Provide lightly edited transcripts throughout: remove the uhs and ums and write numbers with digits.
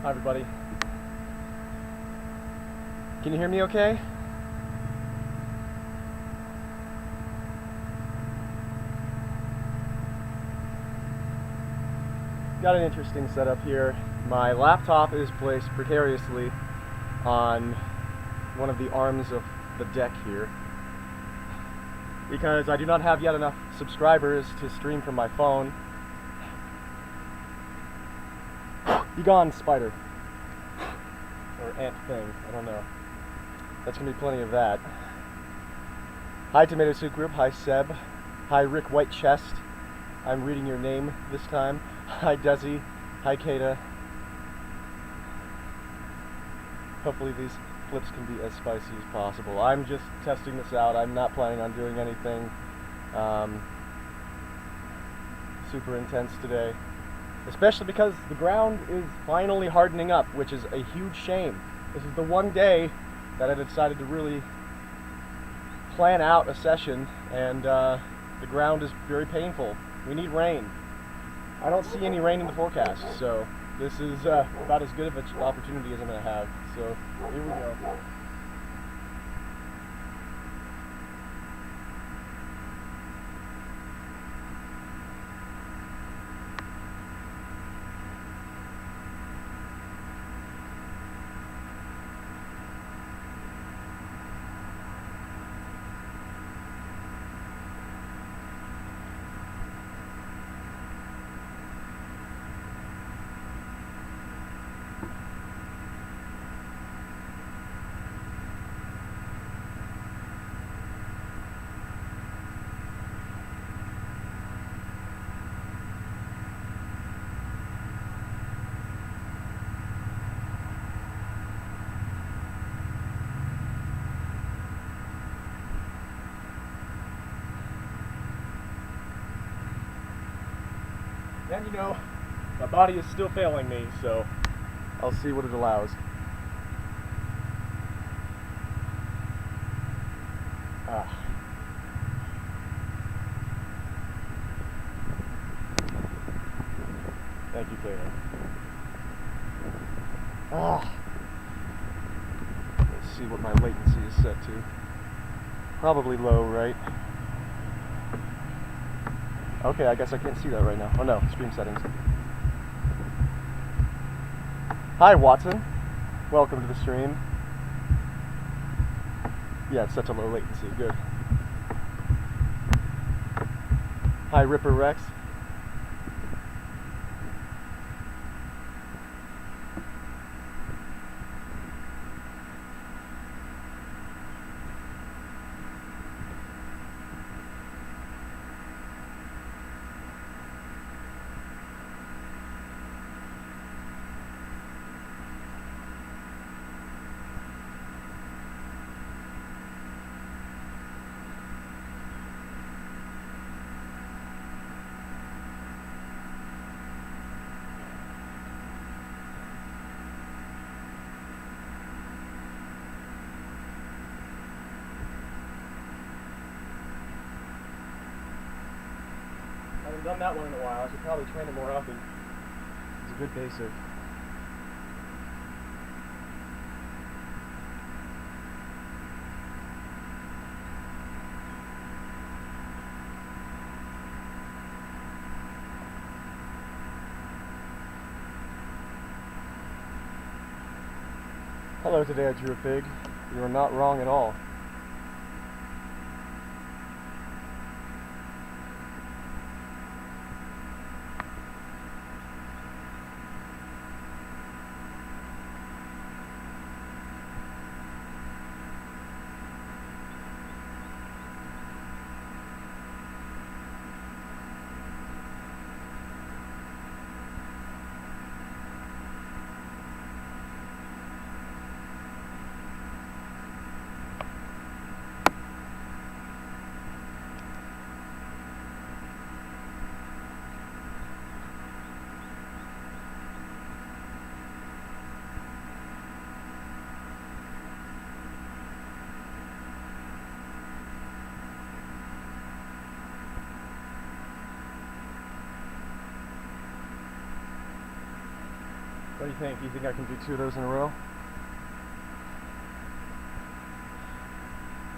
Hi everybody. Can you hear me okay? Got an interesting setup here. My laptop is placed precariously on one of the arms of the deck here because I do not have yet enough subscribers to stream from my phone. Be gone, spider. Or ant thing, I don't know. That's gonna be plenty of that. Hi Tomato Soup Group, hi Seb, hi Rick White Chest. I'm reading your name this time. Hi Desi, hi Kata. Hopefully these clips can be as spicy as possible. I'm just testing this out. I'm not planning on doing anything super intense today. Especially because the ground is finally hardening up, which is a huge shame. This is the one day that I decided to really plan out a session, and the ground is very painful. We need rain. I don't see any rain in the forecast, so this is about as good of an opportunity as I'm going to have. So here we go. And you know, my body is still failing me, so I'll see what it allows. Thank you, Caitlin. Let's see what my latency is set to. Probably low, right? Okay, I guess I can't see that right now. Oh no, stream settings. Hi, Watson. Welcome to the stream. Yeah, it's such a low latency. Good. Hi, Ripper Rex. I haven't done that one in a while. I should probably train it more often. It's a good basic. Hello, today I drew a pig. You are not wrong at all. What do you think? Do you think I can do 2 of those in a row?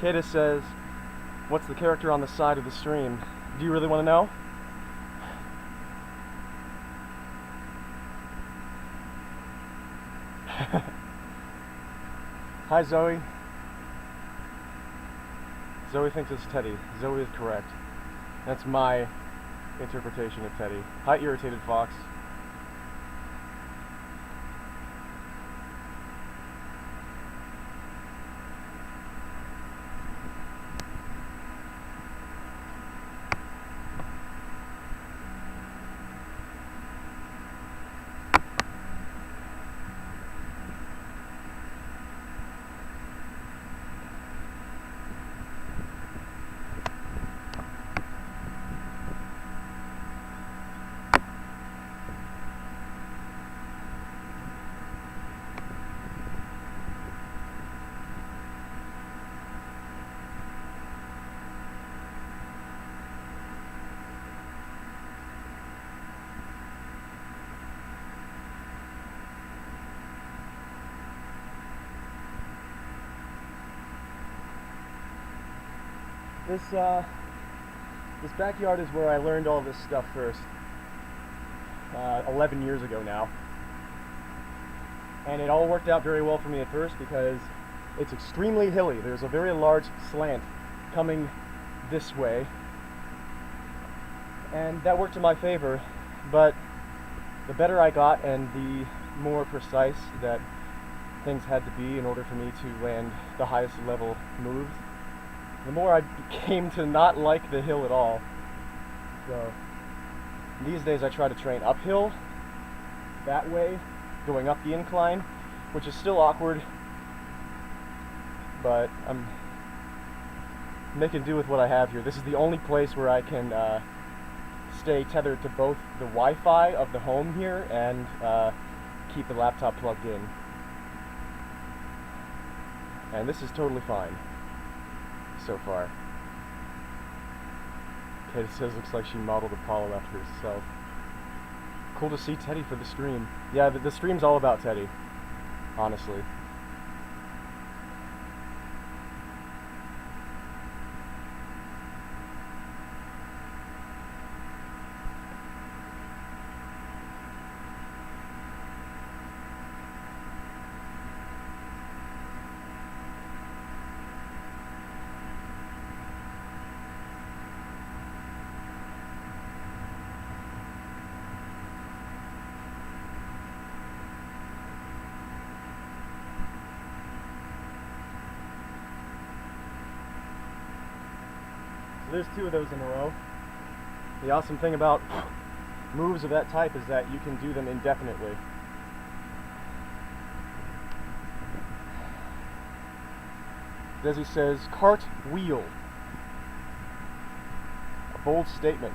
Cadis says, what's the character on the side of the stream? Do you really want to know? Hi Zoe. Zoe thinks it's Teddy. Zoe is correct. That's my interpretation of Teddy. Hi Irritated Fox. This backyard is where I learned all this stuff first, 11 years ago now. And it all worked out very well for me at first because it's extremely hilly. There's a very large slant coming this way, and that worked in my favor. But the better I got and the more precise that things had to be in order for me to land the highest level moves, the more I came to not like the hill at all. So these days I try to train uphill, that way, going up the incline, which is still awkward, but I'm making do with what I have here. This is the only place where I can stay tethered to both the Wi-Fi of the home here and keep the laptop plugged in. And this is totally fine so far. Katie says looks like she modeled Apollo after herself. Cool to see Teddy for the stream. Yeah, the stream's all about Teddy, honestly. There's 2 of those in a row. The awesome thing about moves of that type is that you can do them indefinitely. Desi says, cart wheel. A bold statement.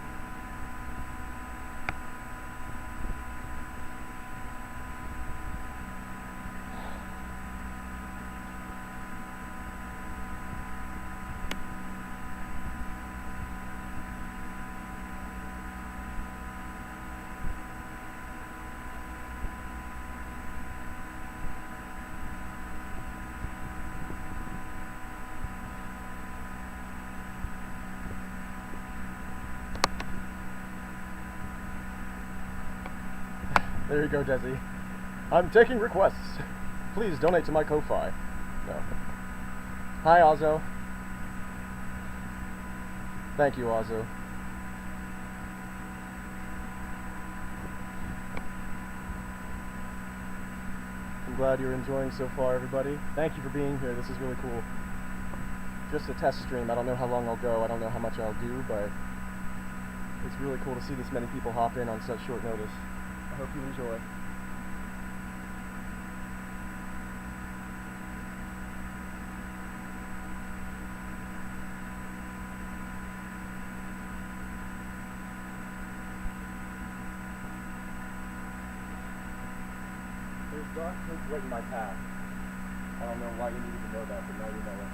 There you go, Desi. I'm taking requests. Please donate to my Ko-Fi. No. Hi, Ozzo. Thank you, Ozzo. I'm glad you're enjoying so far, everybody. Thank you for being here. This is really cool. Just a test stream. I don't know how long I'll go. I don't know how much I'll do, but it's really cool to see this many people hop in on such short notice. I hope you enjoy. There's dark things right in my path. I don't know why you needed to know that, but now you know it.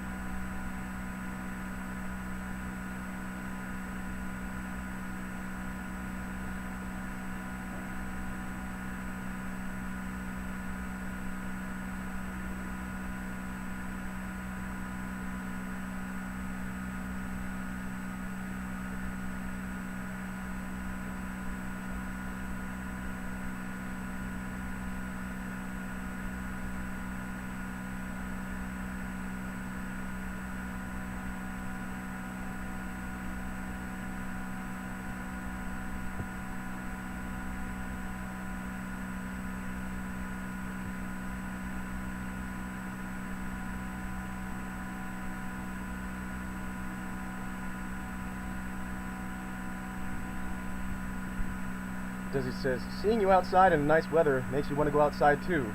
Desi says, seeing you outside in nice weather makes you want to go outside too.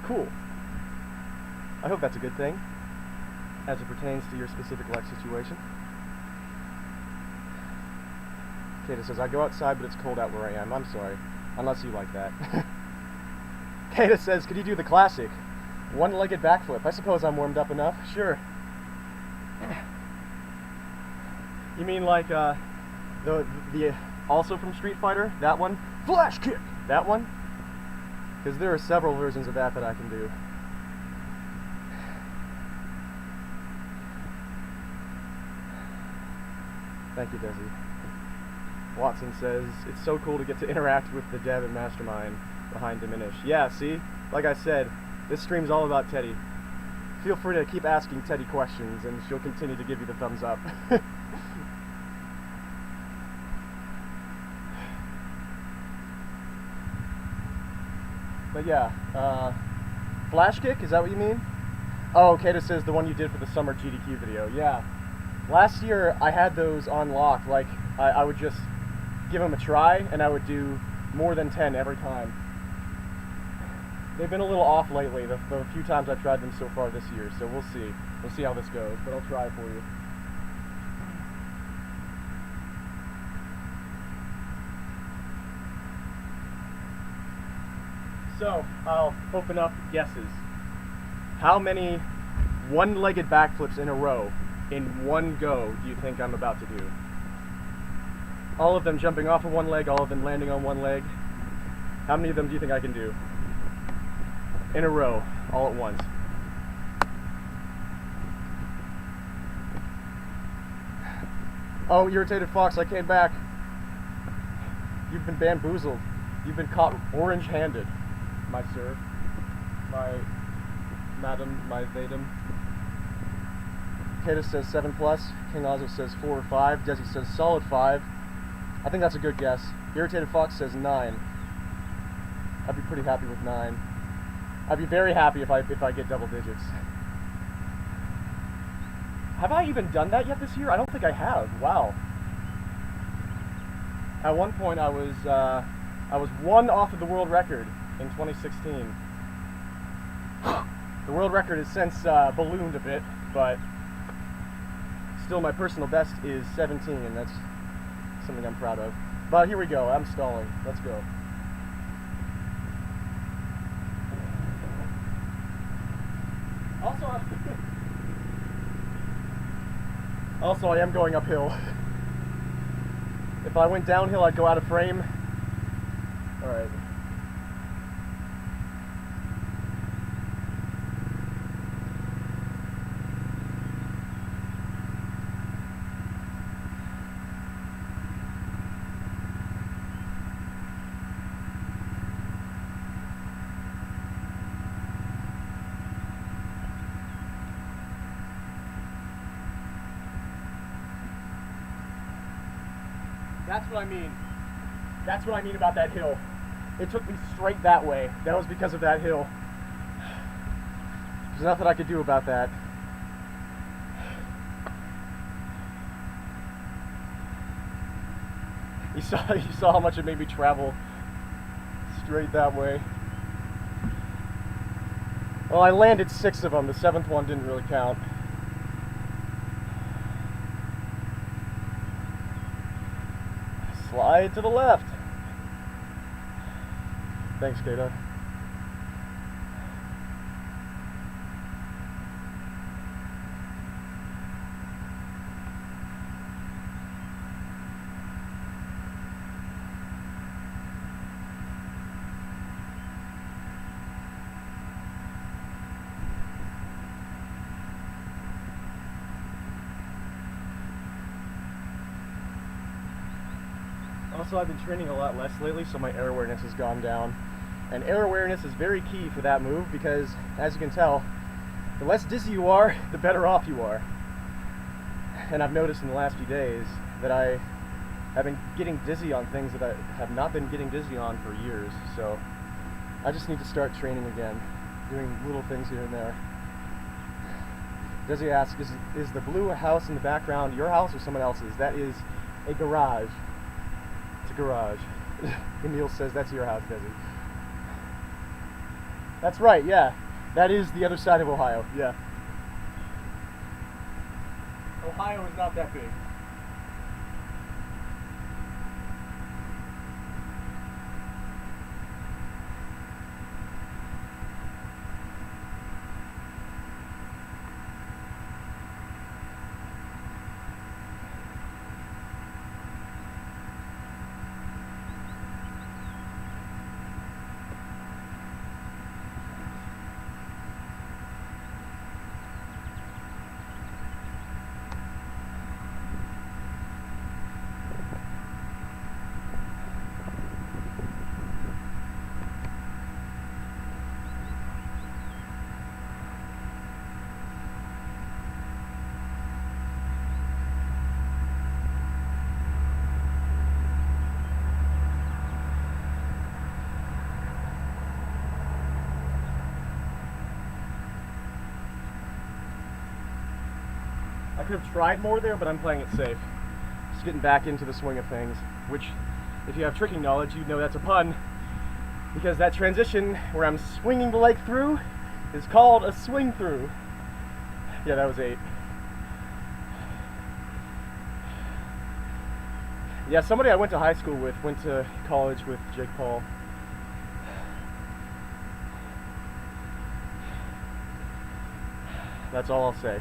Cool. I hope that's a good thing, as it pertains to your specific life situation. Kata says, I go outside, but it's cold out where I am. I'm sorry. Unless you like that. Kata says, could you do the classic one-legged backflip? I suppose I'm warmed up enough. Sure. You mean like the also from Street Fighter? That one? Flash kick! That one? Because there are several versions of that I can do. Thank you, Desi. Watson says, it's so cool to get to interact with the dev and mastermind behind Diminish. Yeah, see? Like I said, this stream's all about Teddy. Feel free to keep asking Teddy questions, and she'll continue to give you the thumbs up. But yeah, Flash Kick, is that what you mean? Oh, Kata says the one you did for the summer GDQ video. Yeah. Last year, I had those on lock. Like, I would just give them a try, and I would do more than 10 every time. They've been a little off lately, the few times I've tried them so far this year, so we'll see. We'll see how this goes, but I'll try for you. So, I'll open up guesses. How many one-legged backflips in a row, in one go, do you think I'm about to do? All of them jumping off of one leg, all of them landing on one leg. How many of them do you think I can do? In a row, all at once. Oh, Irritated Fox, I came back. You've been bamboozled. You've been caught orange-handed, my sir, my madam, my vadem. Kata says 7+. King Ozo says 4 or 5. Desi says solid 5. I think that's a good guess. Irritated Fox says 9. I'd be pretty happy with 9. I'd be very happy if I get double digits. Have I even done that yet this year? I don't think I have. Wow. At one point, I was 1 off of the world record in 2016. The world record has since ballooned a bit, but still my personal best is 17, and that's something I'm proud of. But here we go. I'm stalling. Let's go. Also, I am going uphill. If I went downhill, I'd go out of frame. Alright. That's what I mean. That's what I mean about that hill. It took me straight that way. That was because of that hill. There's nothing I could do about that. You saw how much it made me travel straight that way. Well, I landed 6 of them. The 7th one didn't really count. Slide to the left. Thanks, Kata. Also, I've been training a lot less lately, so my air awareness has gone down. And air awareness is very key for that move because, as you can tell, the less dizzy you are, the better off you are. And I've noticed in the last few days that I have been getting dizzy on things that I have not been getting dizzy on for years. So I just need to start training again, doing little things here and there. Desi asks, is the blue house in the background your house or someone else's? That is a garage. It's a garage. Emil says that's your house, Desi. That's right, yeah. That is the other side of Ohio, yeah. Ohio is not that big. I could have tried more there, but I'm playing it safe. Just getting back into the swing of things, which, if you have tricking knowledge, you'd know that's a pun, because that transition where I'm swinging the leg through is called a swing through. Yeah, that was 8. Yeah, somebody I went to high school with went to college with Jake Paul. That's all I'll say.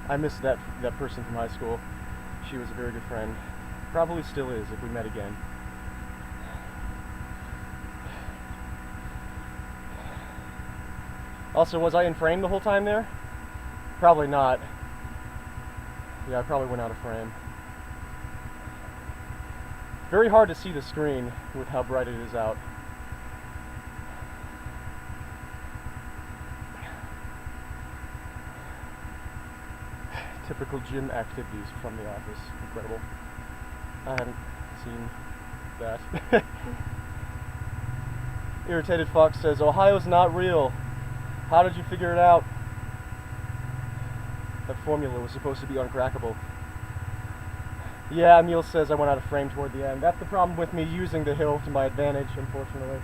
I miss that person from high school. She was a very good friend. Probably still is if we met again. Also, was I in frame the whole time there? Probably not. Yeah, I probably went out of frame. Very hard to see the screen with how bright it is out. Typical gym activities from the office. Incredible. I haven't seen that. Irritated Fox says, Ohio's not real. How did you figure it out? That formula was supposed to be uncrackable. Yeah, Emil says I went out of frame toward the end. That's the problem with me using the hill to my advantage, unfortunately.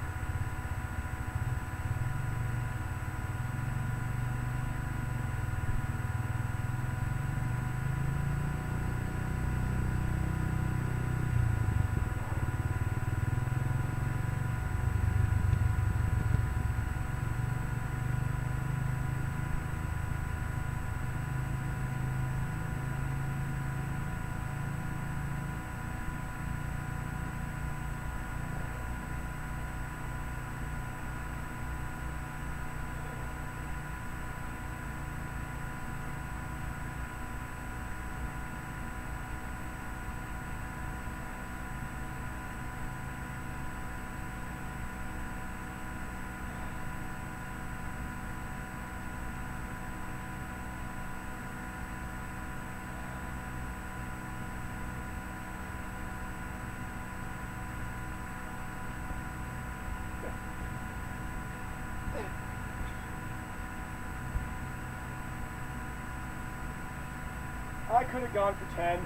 I could have gone for 10.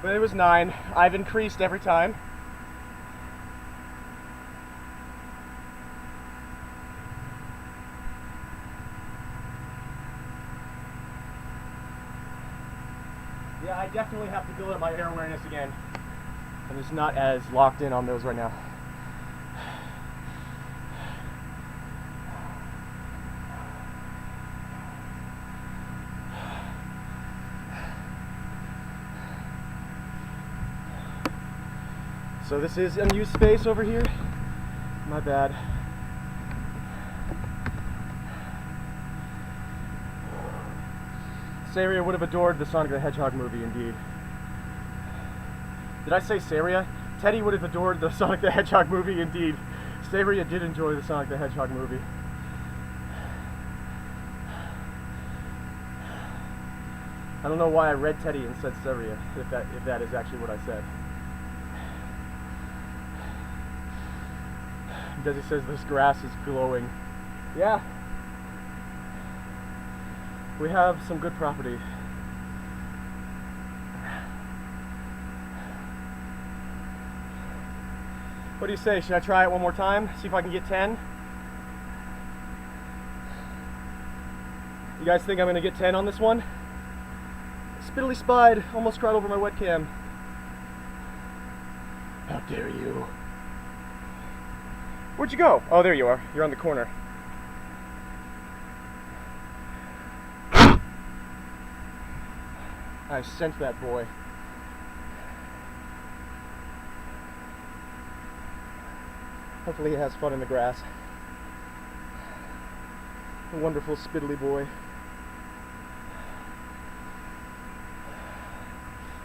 But it was 9. I've increased every time. Yeah, I definitely have to build up my air awareness again. I'm just not as locked in on those right now. So this is unused space over here. My bad. Saria would have adored the Sonic the Hedgehog movie, indeed. Did I say Saria? Teddy would have adored the Sonic the Hedgehog movie, indeed. Saria did enjoy the Sonic the Hedgehog movie. I don't know why I read Teddy and said Saria, if that is actually what I said. Desi says this grass is glowing. Yeah, We have some good property. What do you say? Should I try it one more time? See if I can get 10? You guys think I'm gonna get 10 on this one? Spiddly spied, almost cried over my webcam. How dare you? Where'd you go? Oh, there you are. You're on the corner. I sent that boy. Hopefully he has fun in the grass. A wonderful spiddly boy.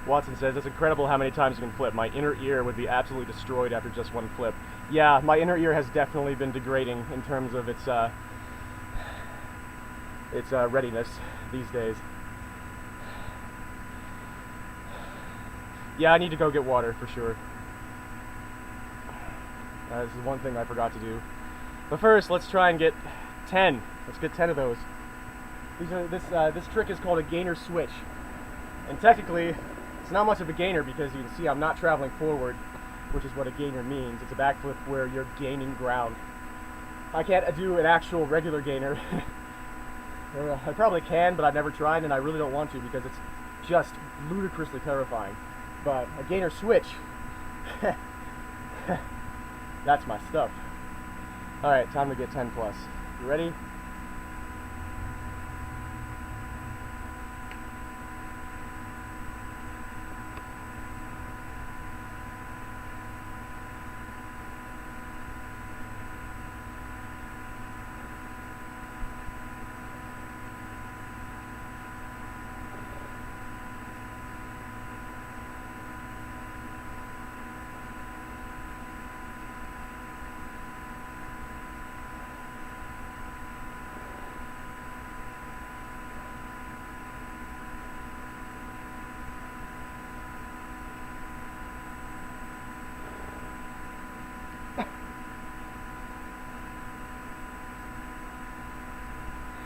Watson says, it's incredible how many times you can flip. My inner ear would be absolutely destroyed after just one flip. Yeah, my inner ear has definitely been degrading in terms of its readiness these days. Yeah, I need to go get water for sure. This is one thing I forgot to do. But first, let's try and get 10. Let's get 10 of those. This trick is called a gainer switch. And technically, it's not much of a gainer because you can see I'm not traveling forward, which is what a gainer means. It's a backflip where you're gaining ground. I can't do an actual regular gainer. I probably can, but I've never tried, and I really don't want to because it's just ludicrously terrifying. But a gainer switch, that's my stuff. Alright, time to get 10 plus. You ready?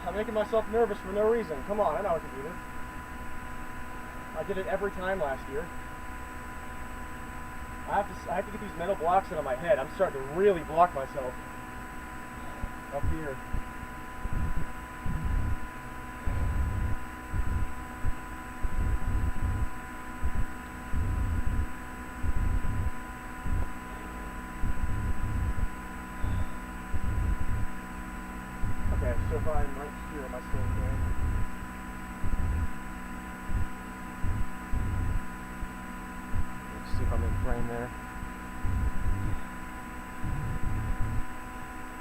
I'm making myself nervous for no reason. Come on, I know I can do this. I did it every time last year. I have to get these metal blocks out of my head. I'm starting to really block myself up here. Okay, so if I'm right here, am I still okay? Let's see if I'm in frame there.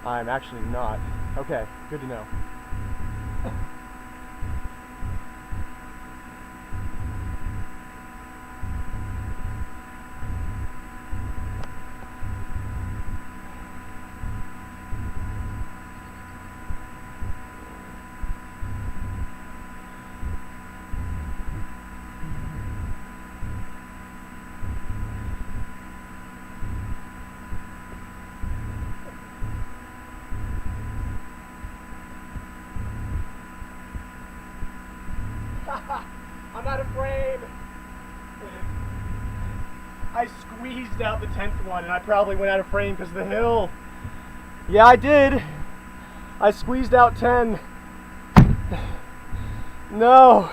I'm actually not. Okay, good to know. I'm out of frame. I squeezed out the 10th one and I probably went out of frame because of the hill. Yeah, I did. I squeezed out 10. No.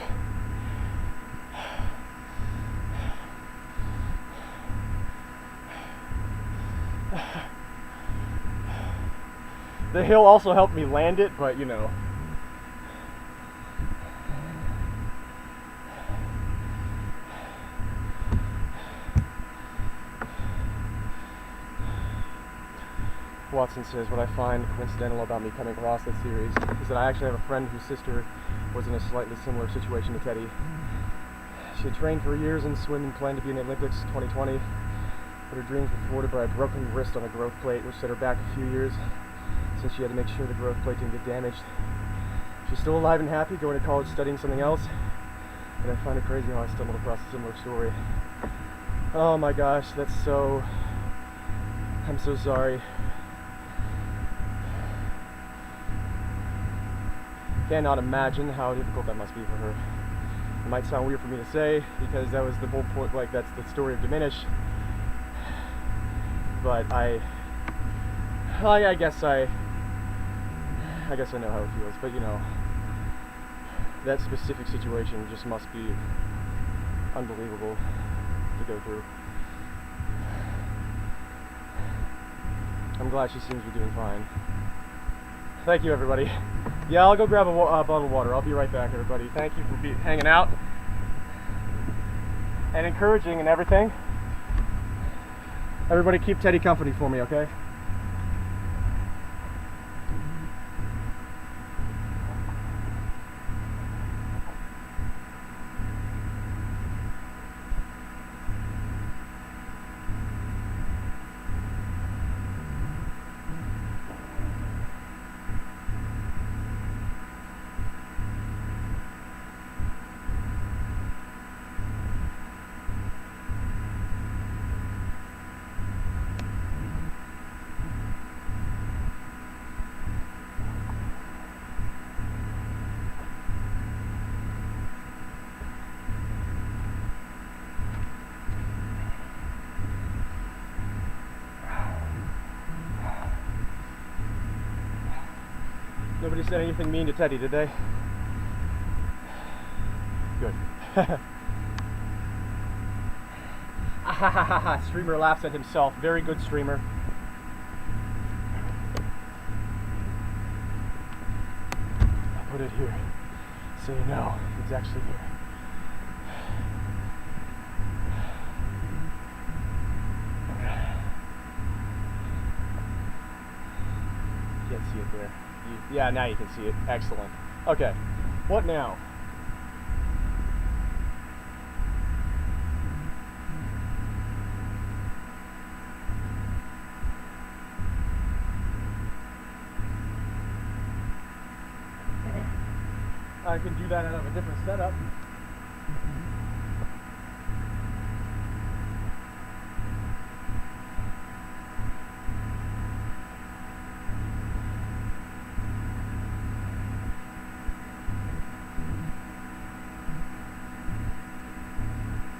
The hill also helped me land it, but you know. Watson says, what I find coincidental about me coming across this series is that I actually have a friend whose sister was in a slightly similar situation to Teddy. She had trained for years in swim and planned to be in the Olympics 2020, but her dreams were thwarted by a broken wrist on a growth plate, which set her back a few years since she had to make sure the growth plate didn't get damaged. She's still alive and happy, going to college studying something else, and I find it crazy how I stumbled across a similar story. Oh my gosh, that's so... I'm so sorry. cannot imagine how difficult that must be for her. It might sound weird for me to say because that was the whole point, like that's the story of Diminish. But I guess I know how it feels. But you know, that specific situation just must be unbelievable to go through. I'm glad she seems to be doing fine. Thank you, everybody. Yeah, I'll go grab a bottle of water. I'll be right back, everybody. Thank you for hanging out and encouraging and everything. Everybody keep Teddy company for me, okay? Nobody said anything mean to Teddy, did they? Good. Streamer laughs at himself. Very good streamer. I'll put it here so you know it's actually here. You can't see it there. Yeah, now you can see it. Excellent. Okay, what now? I can do that out of a different setup.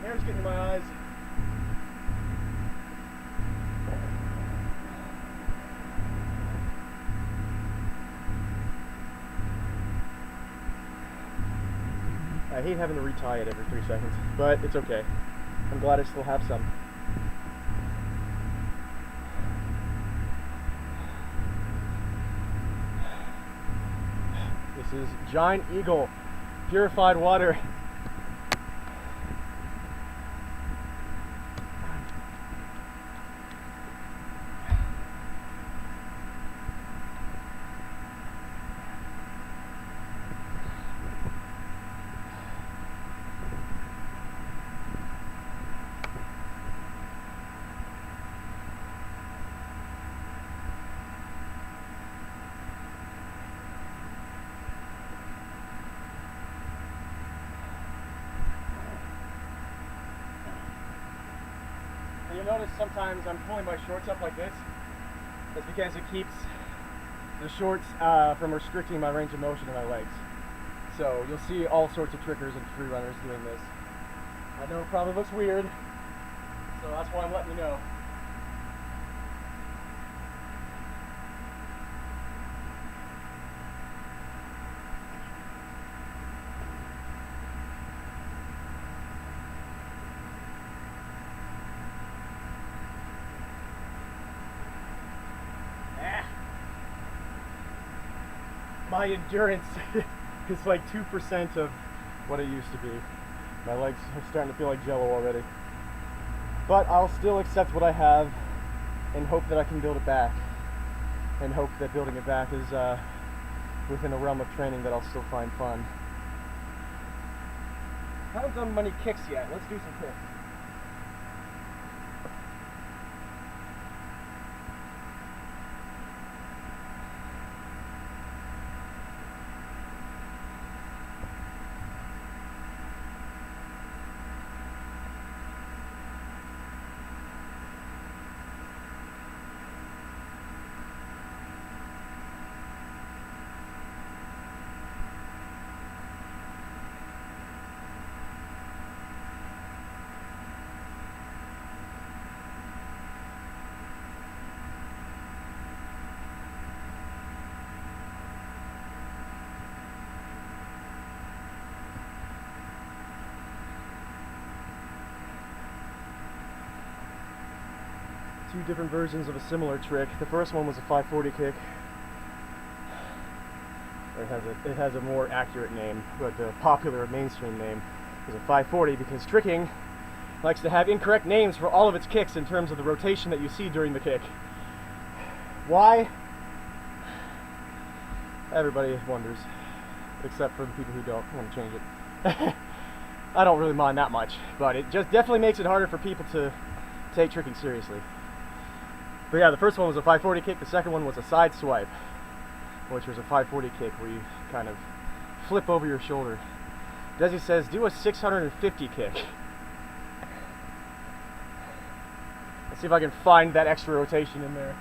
Hair's getting in my eyes. I hate having to retie it every 3 seconds, but it's okay. I'm glad I still have some. This is Giant Eagle purified water. And you'll notice sometimes I'm pulling my shorts up like this. That's because it keeps the shorts from restricting my range of motion in my legs. So you'll see all sorts of trickers and free runners doing this. I know it probably looks weird, so that's why I'm letting you know. My endurance is like 2% of what it used to be. My legs are starting to feel like jello already. But I'll still accept what I have and hope that I can build it back. And hope that building it back is within a realm of training that I'll still find fun. I haven't done many kicks yet. Let's do some kicks. two different versions of a similar trick. The first one was a 540 kick. It has a more accurate name, but the popular mainstream name is a 540 because tricking likes to have incorrect names for all of its kicks in terms of the rotation that you see during the kick. Why? Everybody wonders, except for the people who don't want to change it. I don't really mind that much, but it just definitely makes it harder for people to take tricking seriously. But yeah, the first one was a 540 kick, the second one was a side swipe, which was a 540 kick where you kind of flip over your shoulder. Desi says, do a 650 kick. Let's see if I can find that extra rotation in there.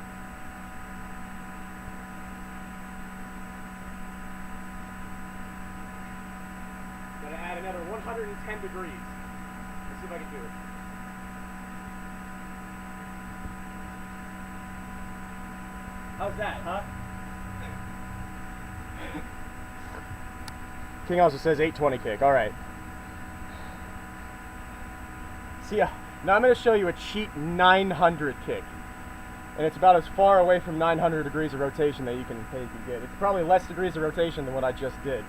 Gotta add another 110 degrees. Let's see if I can do it. How's that, huh? King also says 820 kick. All right. See, now I'm going to show you a cheat 900 kick, and it's about as far away from 900 degrees of rotation that you can get. It's probably less degrees of rotation than what I just did,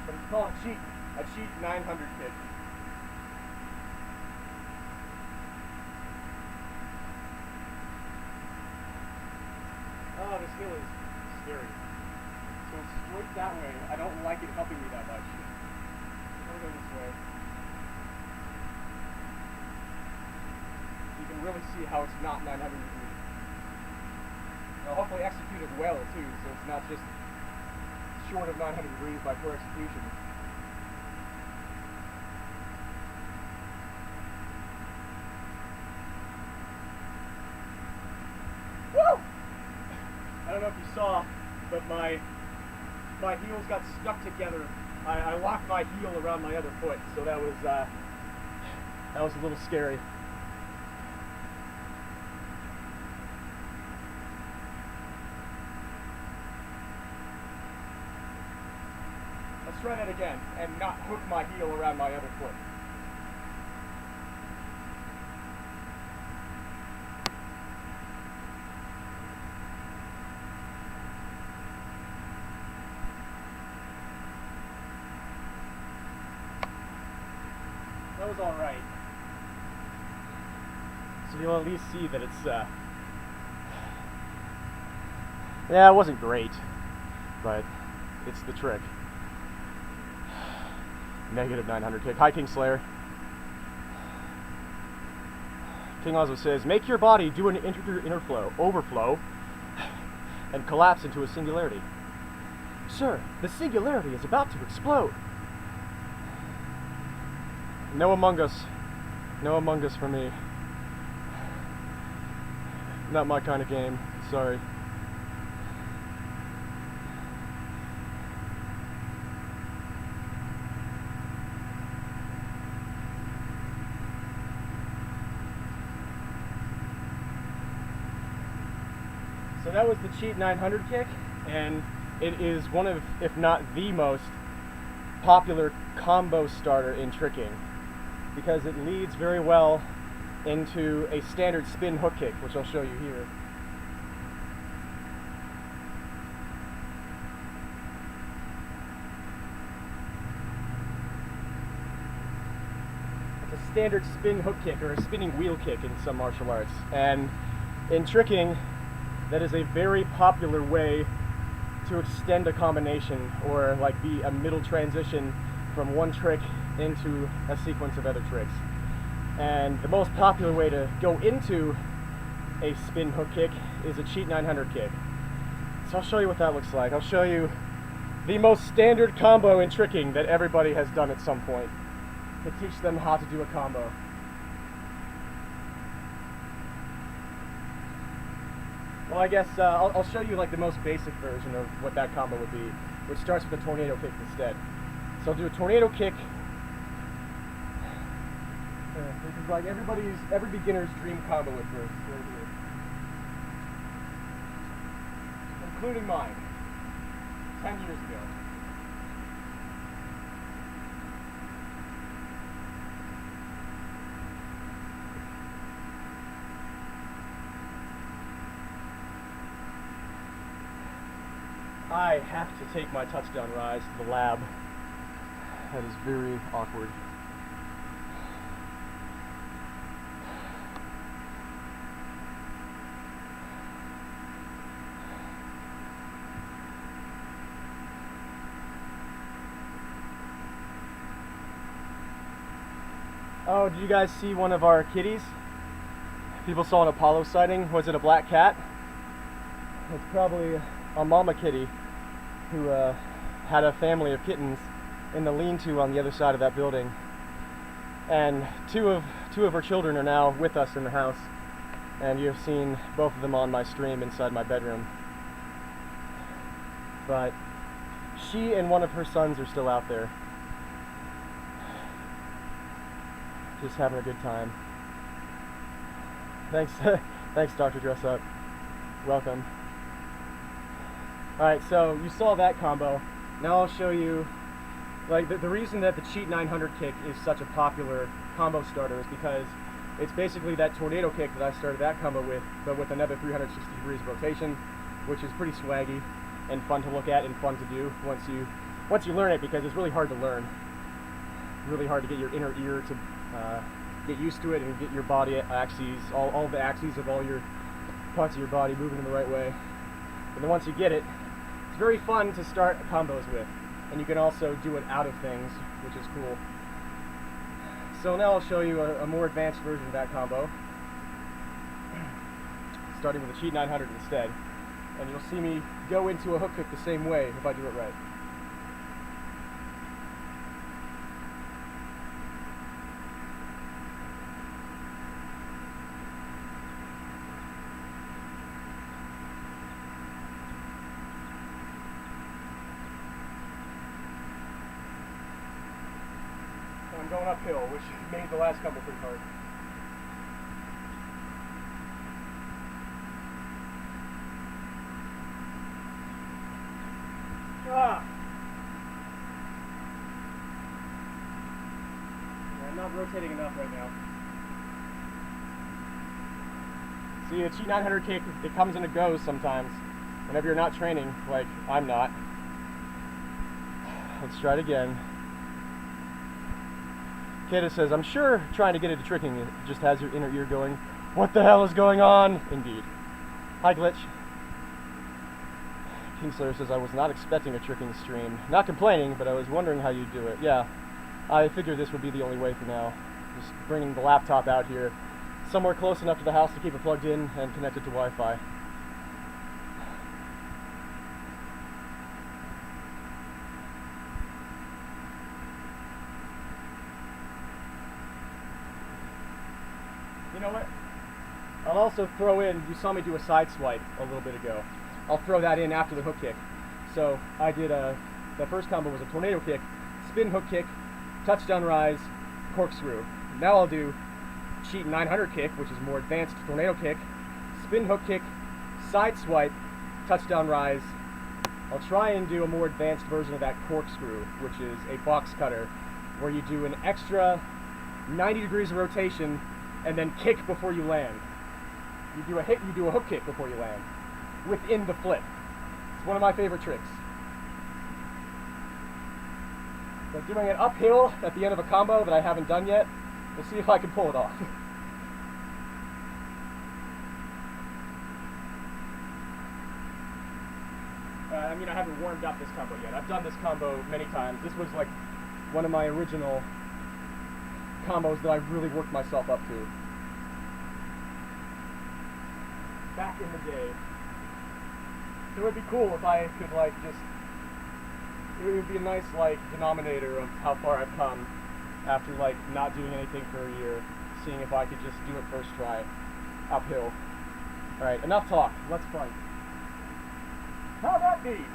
but it's called a cheat 900 kick. Oh, this hill is scary. So straight that way, I don't like it helping me that much. I'm gonna go this way. You can really see how it's not 900 degrees. I'll hopefully execute it well too, so it's not just short of 900 degrees by poor execution. Woo! I don't know if you saw, but my heels got stuck together. I locked my heel around my other foot, so that was a little scary. Let's try that again and not hook my heel around my other foot. That was all right. So you'll at least see that it's, yeah, it wasn't great, but it's the trick. Negative 900 kick. Hi, King Slayer. King Osmo says, make your body do an overflow, and collapse into a singularity. Sir, the singularity is about to explode. No Among Us. No Among Us for me. Not my kind of game. Sorry. So that was the cheat 900 kick, and it is one of, if not the most popular combo starter in tricking, because it leads very well into a standard spin hook kick, which I'll show you here. It's a standard spin hook kick, or a spinning wheel kick in some martial arts, and in tricking, that is a very popular way to extend a combination, or like be a middle transition from one trick into a sequence of other tricks. And the most popular way to go into a spin hook kick is a cheat 900 kick. So I'll show you what that looks like. I'll show you the most standard combo in tricking that everybody has done at some point, to teach them how to do a combo. Well, I guess I'll show you like the most basic version of what that combo would be, which starts with a tornado kick instead. So I'll do a tornado kick. This is like every beginner's dream combo at first, right here, including mine, 10 years ago. I have to take my touchdown rise to the lab. That is very awkward. Oh, did you guys see one of our kitties? People saw an Apollo sighting. Was it a black cat? It's probably a mama kitty who had a family of kittens in the lean-to on the other side of that building. And two of her children are now with us in the house. And you've seen both of them on my stream inside my bedroom. But she and one of her sons are still out there. Just having a good time. Thanks, thanks, Dr. Dress Up. Welcome. All right, so you saw that combo. Now I'll show you, like, the reason that the Cheat 900 kick is such a popular combo starter is because it's basically that tornado kick that I started that combo with, but with another 360 degrees of rotation, which is pretty swaggy and fun to look at and fun to do once you learn it, because it's really hard to learn. Really hard to get your inner ear to get used to it and get your body axes, all the axes of all your parts of your body moving in the right way. And then once you get it, it's very fun to start combos with. And you can also do it out of things, which is cool. So now I'll show you a more advanced version of that combo, starting with the Cheat 900 instead. And you'll see me go into a hook kick the same way if I do it right. I'm going uphill, which made the last combo pretty hard. Ah! Yeah, I'm not rotating enough right now. See, a Cheat 900 kick, it comes and it goes sometimes. Whenever you're not training, like I'm not. Let's try it again. Kata says, I'm sure trying to get into tricking it just has your inner ear going, what the hell is going on? Indeed. Hi, Glitch. Kingslayer says, I was not expecting a tricking stream. Not complaining, but I was wondering how you'd do it. Yeah, I figured this would be the only way for now. Just bringing the laptop out here, somewhere close enough to the house to keep it plugged in and connected to Wi-Fi. You know what? I'll also throw in, you saw me do a side swipe a little bit ago. I'll throw that in after the hook kick. So I did the first combo was a tornado kick, spin hook kick, touchdown rise, corkscrew. Now I'll do Cheat 900 kick, which is more advanced tornado kick, spin hook kick, side swipe, touchdown rise. I'll try and do a more advanced version of that corkscrew, which is a box cutter, where you do an extra 90 degrees of rotation and then kick before you land. You do a hook kick before you land, within the flip. It's one of my favorite tricks. So doing it uphill at the end of a combo that I haven't done yet. We'll see if I can pull it off. I mean, I haven't warmed up this combo yet. I've done this combo many times. This was like one of my original combos that I really worked myself up to. Back in the day. It would be cool if I could like just, it would be a nice like denominator of how far I've come after like not doing anything for a year, seeing if I could just do it first try, uphill. Alright, enough talk, let's fight. How'd that be?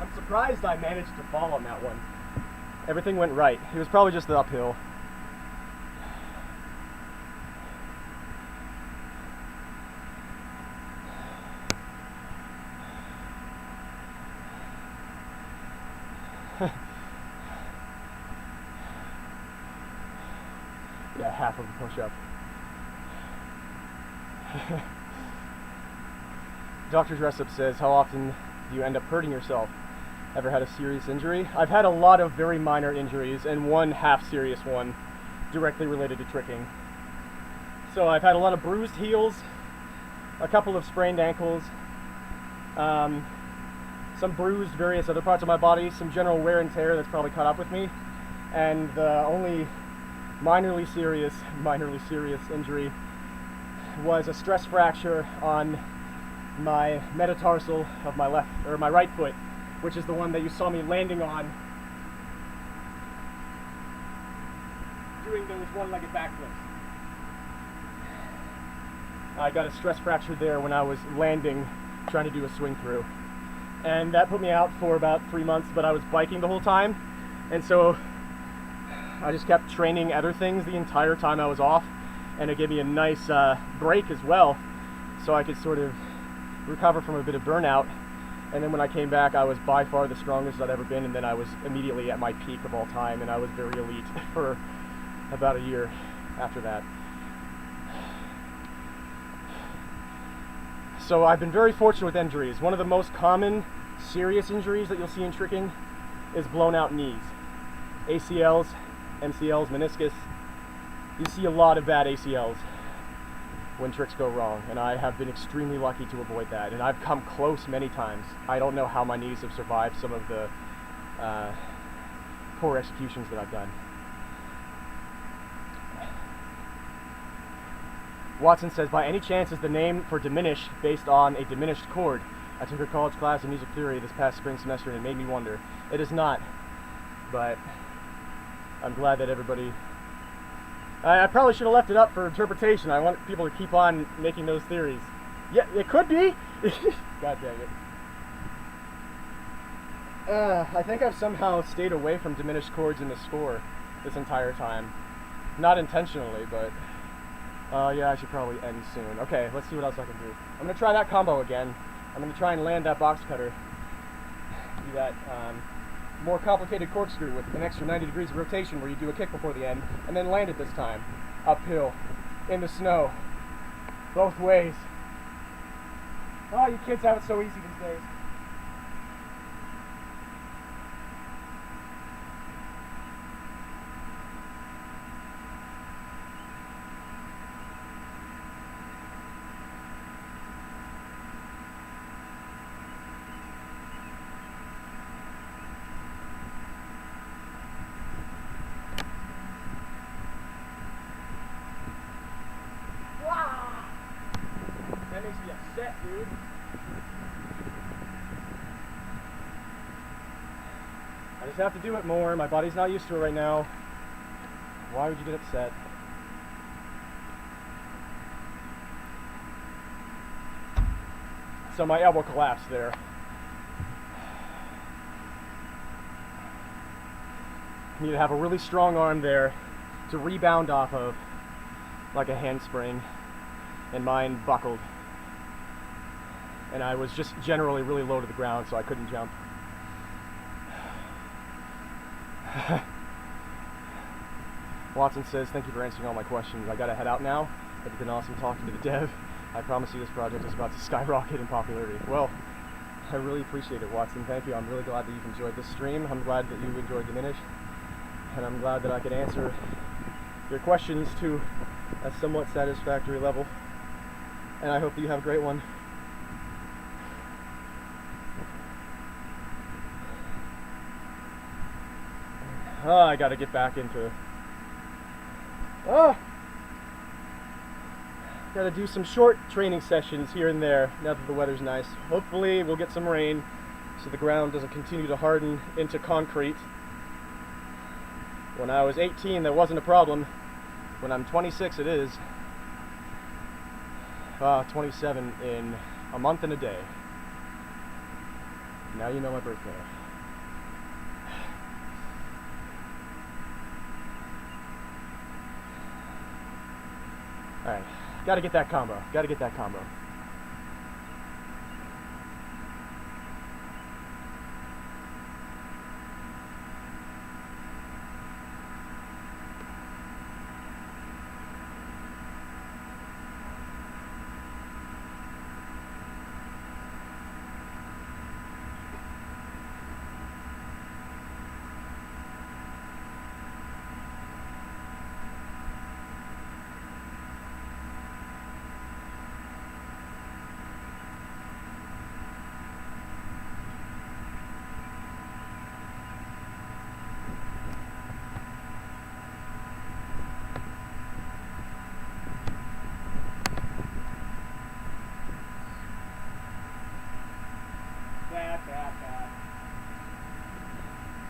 I'm surprised I managed to fall on that one. Everything went right. It was probably just the uphill. Yeah, half of a push-up. Dr. Dressup says, how often do you end up hurting yourself? Ever had a serious injury? I've had a lot of very minor injuries and one half-serious one directly related to tricking. So I've had a lot of bruised heels, a couple of sprained ankles, some bruised various other parts of my body, some general wear and tear that's probably caught up with me, and the only minorly serious injury was a stress fracture on my metatarsal of my my right foot, which is the one that you saw me landing on doing those one-legged backflips. I got a stress fracture there when I was landing, trying to do a swing through. And that put me out for about 3 months, but I was biking the whole time. And so I just kept training other things the entire time I was off. And it gave me a nice break as well, so I could sort of recover from a bit of burnout. And then when I came back, I was by far the strongest I'd ever been, and then I was immediately at my peak of all time, and I was very elite for about a year after that. So I've been very fortunate with injuries. One of the most common serious injuries that you'll see in tricking is blown out knees. ACLs, MCLs, meniscus. You see a lot of bad ACLs when tricks go wrong, and I have been extremely lucky to avoid that, and I've come close many times. I don't know how my knees have survived some of the poor executions that I've done. Watson says, by any chance is the name for diminish based on a diminished chord? I took a college class in music theory this past spring semester and it made me wonder. It is not, but I'm glad that everybody... I probably should have left it up for interpretation. I want people to keep on making those theories. Yeah, it could be! God dang it. I think I've somehow stayed away from diminished chords in the score this entire time. Not intentionally, but... yeah, I should probably end soon. Okay, let's see what else I can do. I'm going to try that combo again. I'm going to try and land that box cutter. Do that more complicated corkscrew with an extra 90 degrees of rotation where you do a kick before the end, and then land it this time. Uphill, in the snow, both ways. Oh, you kids have it so easy these days. That makes me upset, dude. I just have to do it more. My body's not used to it right now. Why would you get upset? So my elbow collapsed there. You need to have a really strong arm there to rebound off of, like a handspring, and mine buckled. And I was just generally really low to the ground, so I couldn't jump. Watson says, thank you for answering all my questions. I gotta head out now. It's been awesome talking to the dev. I promise you this project is about to skyrocket in popularity. Well, I really appreciate it, Watson. Thank you. I'm really glad that you've enjoyed this stream. I'm glad that you enjoyed Diminish. And I'm glad that I could answer your questions to a somewhat satisfactory level. And I hope that you have a great one. Oh, I gotta get back into... Gotta do some short training sessions here and there now that the weather's nice. Hopefully we'll get some rain so the ground doesn't continue to harden into concrete. When I was 18, that wasn't a problem. When I'm 26, it is. 27 in a month and a day. Now you know my birthday. Alright, gotta get that combo. Gotta get that combo.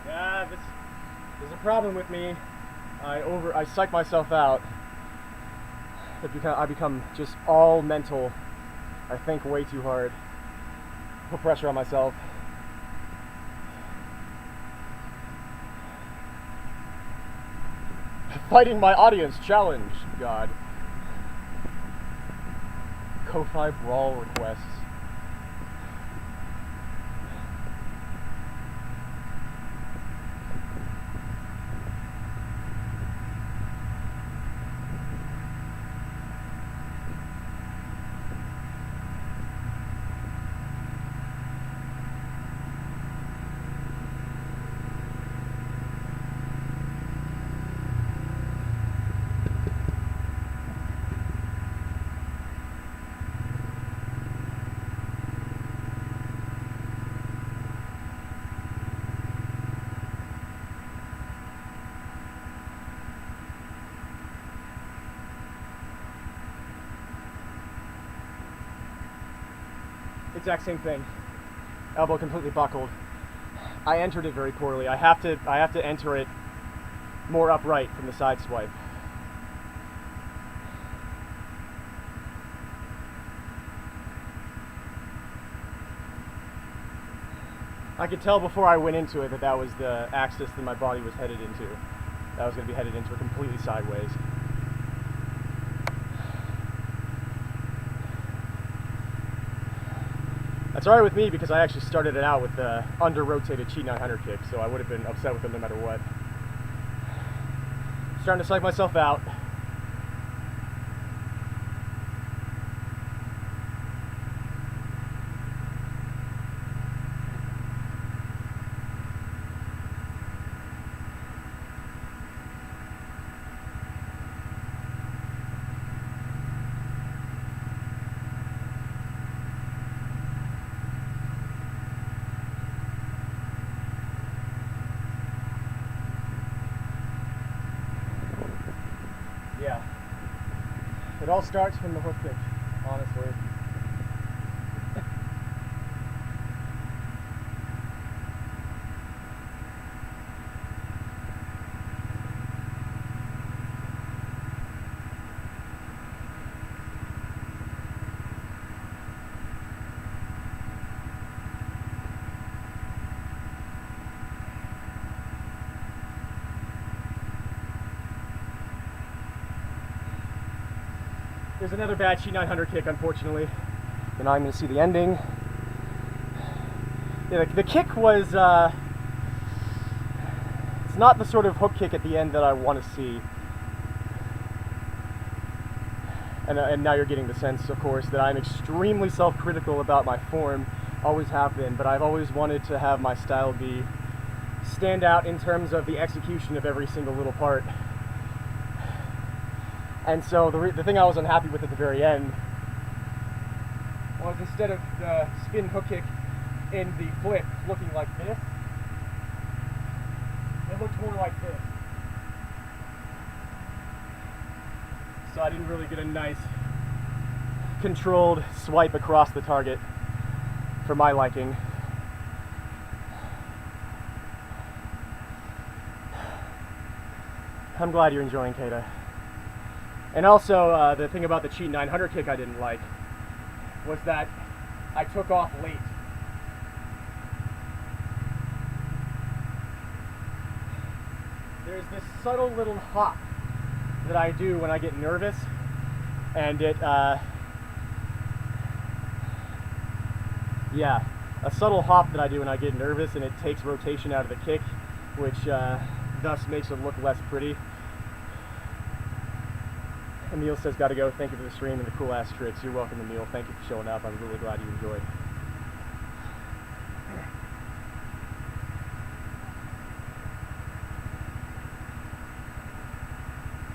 Yeah, there's a problem with me. I psych myself out. I become just all mental. I think way too hard. Put pressure on myself. Fighting my audience challenge, God. Ko-Fi brawl requests. Exact same thing. Elbow completely buckled. I entered it very poorly. I have to enter it more upright from the side swipe. I could tell before I went into it that was the axis that my body was headed into. That was going to be headed into it completely sideways. That's alright with me because I actually started it out with the under-rotated Cheat 900 kick, so I would have been upset with them no matter what. I'm starting to psych myself out. Yeah. It all starts from the hook kick, honestly. There's another bad Cheat 900 kick, unfortunately. And now I'm going to see the ending. Yeah, the kick was, it's not the sort of hook kick at the end that I want to see. And now you're getting the sense, of course, that I'm extremely self-critical about my form, always have been, but I've always wanted to have my style stand out in terms of the execution of every single little part. And so the thing I was unhappy with at the very end was instead of the spin hook kick in the flip looking like this, it looked more like this. So I didn't really get a nice controlled swipe across the target for my liking. I'm glad you're enjoying, Kata. And also, the thing about the Cheat 900 kick I didn't like was that I took off late. There's this subtle little hop that I do when I get nervous, and it, yeah, a subtle hop that I do when I get nervous, and it takes rotation out of the kick, which thus makes it look less pretty. Emil says, gotta go, thank you for the stream and the cool ass tricks. You're welcome, Emil, thank you for showing up. I'm really glad you enjoyed.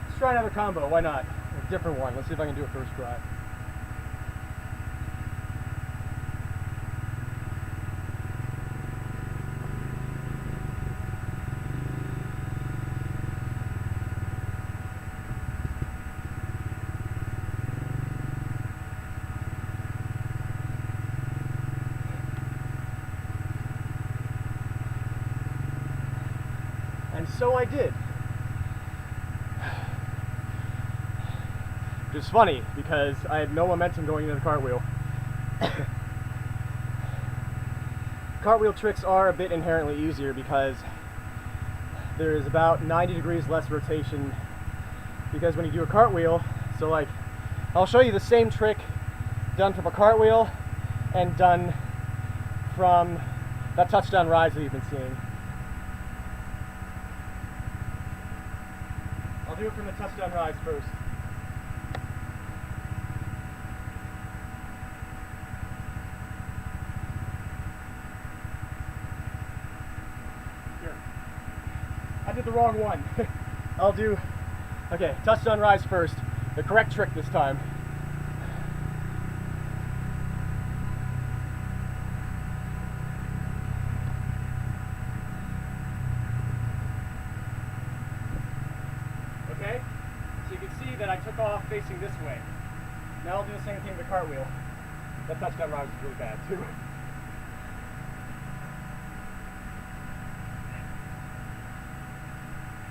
Let's try another combo, why not? A different one, let's see if I can do it first try. And so I did. Which is funny because I had no momentum going into the cartwheel. Cartwheel tricks are a bit inherently easier because there is about 90 degrees less rotation, because when you do a cartwheel, so like I'll show you the same trick done from a cartwheel and done from that touchdown rise that you've been seeing. I'll do it from the touchdown rise first. Here. I did the wrong one. I'll do, okay, touchdown rise first. The correct trick this time. Okay, so you can see that I took off facing this way. Now I'll do the same thing with the cartwheel. That touchdown rise is really bad too.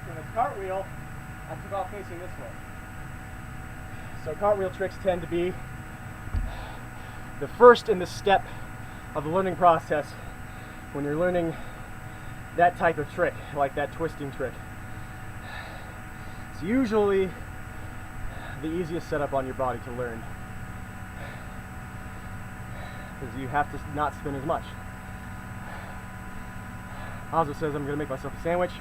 So the cartwheel, I took off facing this way. So cartwheel tricks tend to be the first in the step of the learning process when you're learning that type of trick, like that twisting trick. It's usually the easiest setup on your body to learn, because you have to not spin as much. Ozzo says I'm going to make myself a sandwich.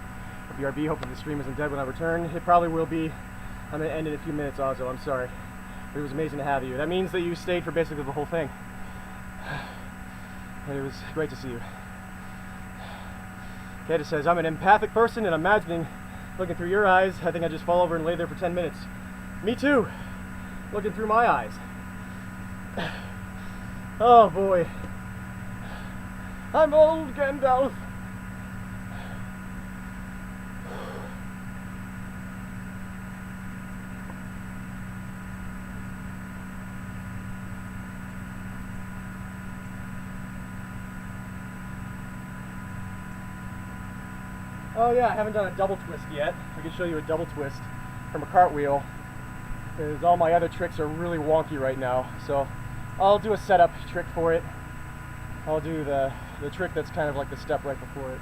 BRB, hopefully the stream isn't dead when I return. It probably will be. I'm going to end in a few minutes, Ozzo, I'm sorry. But it was amazing to have you. That means that you stayed for basically the whole thing. And it was great to see you. Kata says, I'm an empathic person, and I'm imagining looking through your eyes, I think I just fall over and lay there for 10 minutes. Me too. Looking through my eyes. Oh boy. I'm old, Gandalf. Oh yeah, I haven't done a double twist yet. I can show you a double twist from a cartwheel, because all my other tricks are really wonky right now. So I'll do a setup trick for it. I'll do the trick that's kind of like the step right before it.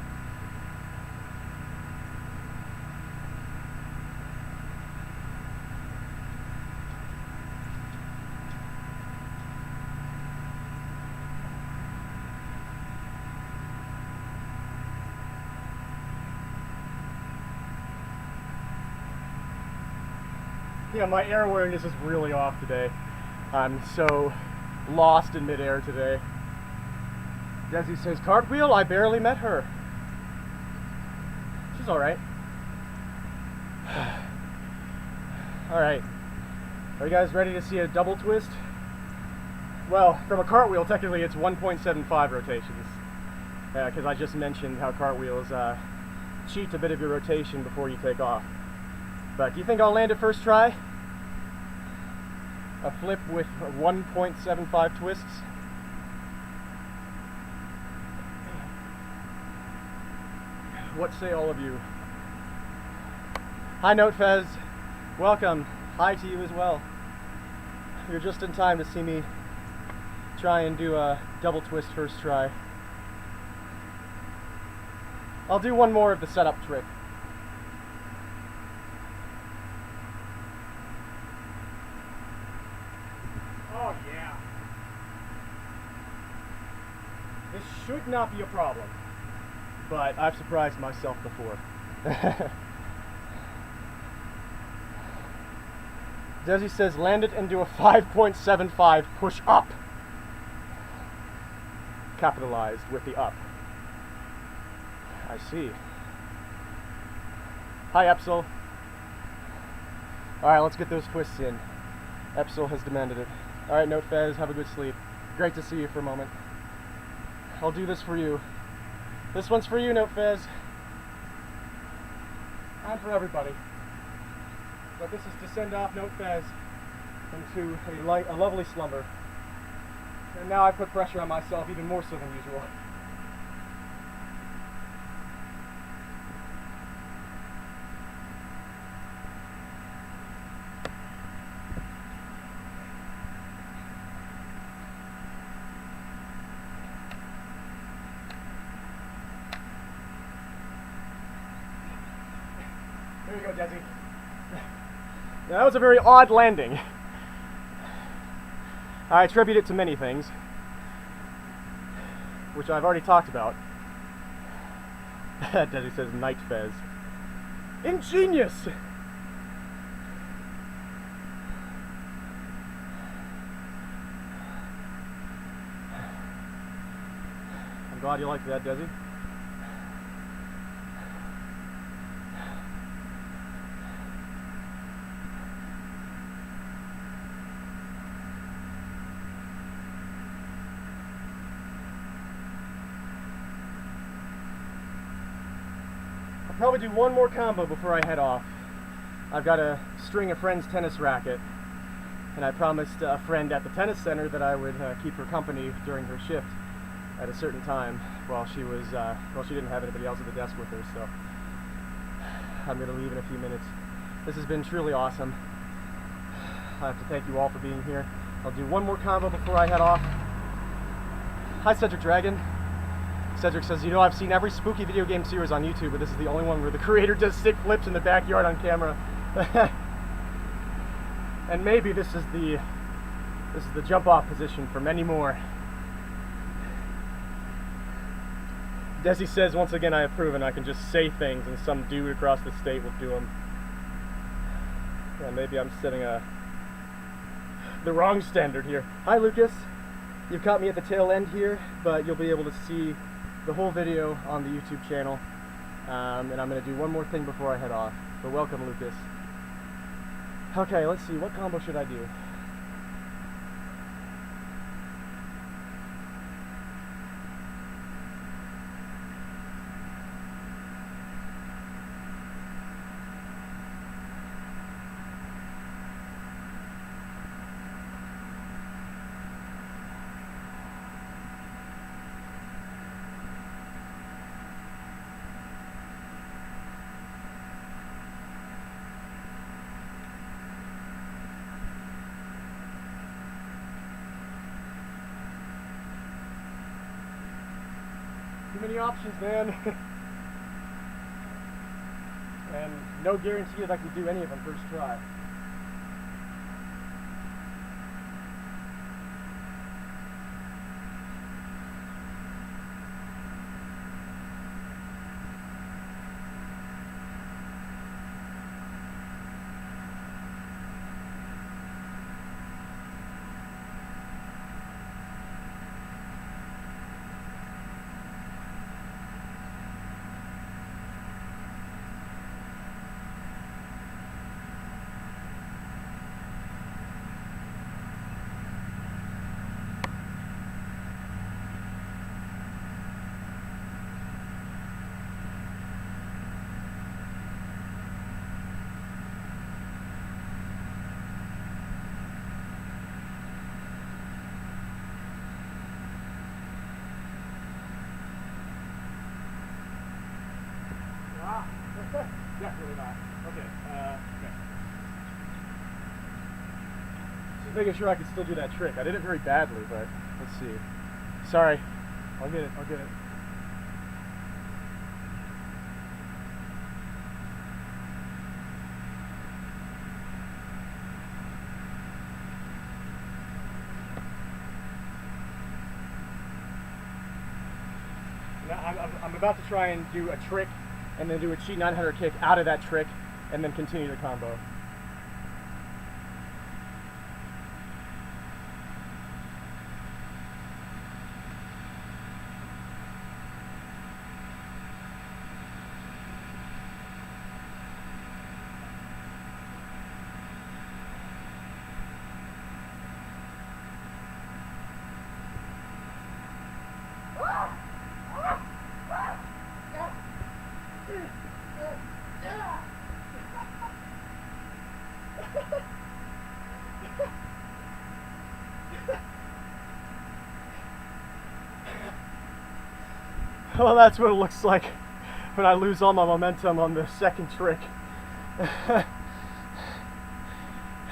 Yeah, my air awareness is really off today. I'm so lost in midair today. Desi says, cartwheel? I barely met her. She's alright. Alright. Are you guys ready to see a double twist? Well, from a cartwheel, technically it's 1.75 rotations. Because I just mentioned how cartwheels cheat a bit of your rotation before you take off. But do you think I'll land it first try? A flip with 1.75 twists? What say all of you? Hi Notefez, welcome. Hi to you as well. You're just in time to see me try and do a double twist first try. I'll do one more of the setup trick. should not be a problem. But I've surprised myself before. Desi says land it and do a 5.75 push up. Capitalized with the up. I see. Hi, Epsil. Alright, let's get those twists in. Epsil has demanded it. Alright, Note Fez, have a good sleep. Great to see you for a moment. I'll do this for you. This one's for you, Note Fez. And for everybody. But this is to send off Note Fez into a lovely slumber. And now I put pressure on myself even more so than usual. There you go, Desi. Now, that was a very odd landing. I attribute it to many things, which I've already talked about. Desi says Night Fez. Ingenious! I'm glad you liked that, Desi. I'll probably do one more combo before I head off. I've got a string of friends' tennis racket, and I promised a friend at the tennis center that I would keep her company during her shift at a certain time while she was, well, she didn't have anybody else at the desk with her, so I'm going to leave in a few minutes. This has been truly awesome. I have to thank you all for being here. I'll do one more combo before I head off. Hi, Cedric Dragon. Cedric says, you know, I've seen every spooky video game series on YouTube, but this is the only one where the creator does sick flips in the backyard on camera. And maybe this is the jump off position for many more. Desi says, once again, I have proven I can just say things and some dude across the state will do them. Yeah, maybe I'm setting the wrong standard here. Hi, Lucas. You've caught me at the tail end here, but you'll be able to see the whole video on the YouTube channel. And I'm going to do one more thing before I head off. But welcome, Lucas. Okay, let's see. What combo should I do? Too many options, man. And no guarantee that I can do any of them first try. Definitely not. Okay, okay. Just making sure I can still do that trick. I did it very badly, but let's see. Sorry. I'll get it, I'll get it. I'm about to try and do a trick and then do a cheat 900 kick out of that trick and then continue the combo. Well, that's what it looks like when I lose all my momentum on the second trick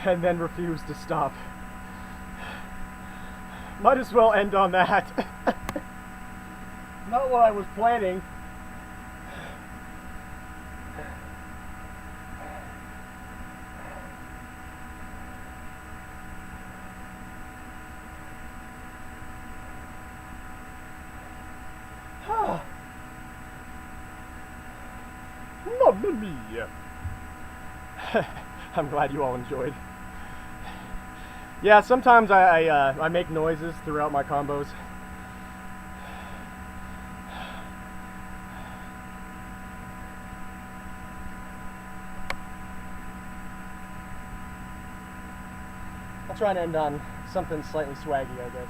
and then refuse to stop. Might as well end on that. Not what I was planning. Mamma mia. I'm glad you all enjoyed. Yeah, sometimes I make noises throughout my combos. I'll try and end on something slightly swaggy, I guess.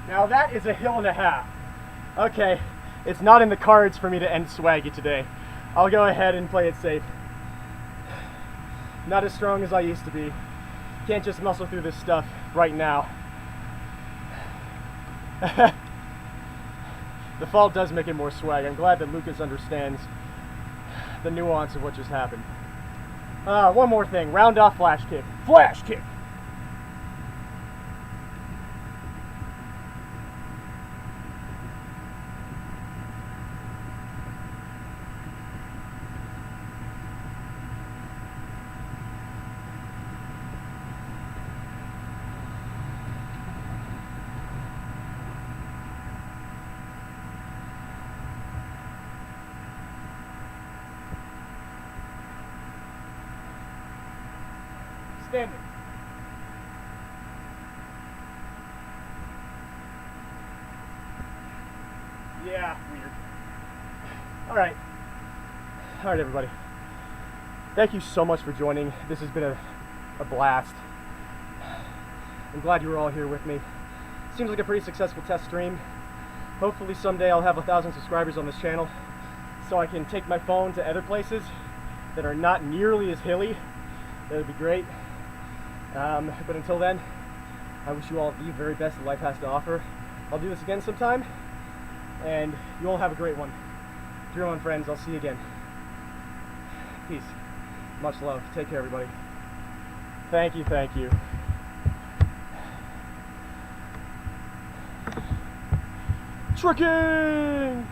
Now that is a hill and a half. Okay, it's not in the cards for me to end swaggy today. I'll go ahead and play it safe. Not as strong as I used to be. Can't just muscle through this stuff right now. The fall does make it more swag. I'm glad that Lucas understands the nuance of what just happened. One more thing, round off flash kick. Flash kick! Standing. Yeah, weird. Alright, everybody. Thank you so much for joining. This has been a blast. I'm glad you were all here with me. Seems like a pretty successful test stream. Hopefully someday I'll have 1,000 subscribers on this channel so I can take my phone to other places that are not nearly as hilly. That would be great. But until then, I wish you all the very best that life has to offer. I'll do this again sometime, and you all have a great one. To your own friends, I'll see you again. Peace. Much love. Take care, everybody. Thank you, thank you. Tricking!